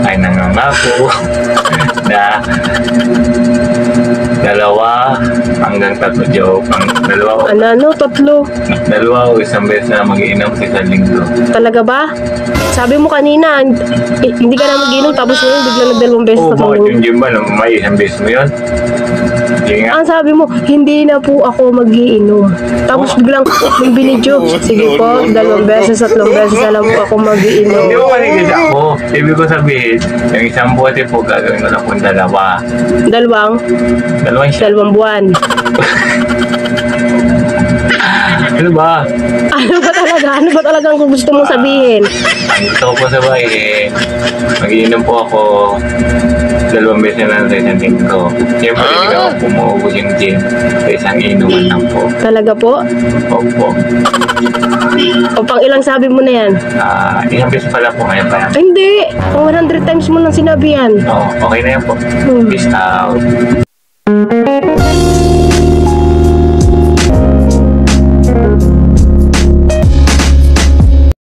ay nangangako na 2 hanggang 3 joke. Dalawa o isang beses na mag-iinom sa isang linggo. Talaga ba? Sabi mo kanina, hindi ka na mag-inom, tapos ngayon bigla nag-2 beses Oo, na bakit yung gym ba? May isang beses mo yun? Sige nga. Ang sabi mo, hindi na po ako mag-iinom. Tapos biglang may binidyo. Sige po, 2 beses, 3 beses na lang po ako mag-iinom. Hindi mo manigid ako. Ibig ko sabihin, yung isang bote po gagawin ko na po 2. Dalawang siya. 2 buwan. Ano ba? Ano ba talaga? Ano ba talaga ang gusto mong sabihin? Ang gusto ko po sa bahay mag-iinom po ako 2 beses na lang sa isang linggo. Siyempre, hindi ako pumuubos yung gym sa isang inuman lang po. Talaga po? Opo. O pang ilang sabi mo na yan? Isang beses pala po ngayon pa yan. Ay, hindi! Pang 100 times mo lang sinabi yan. Oo, okay na yan po. Peace out.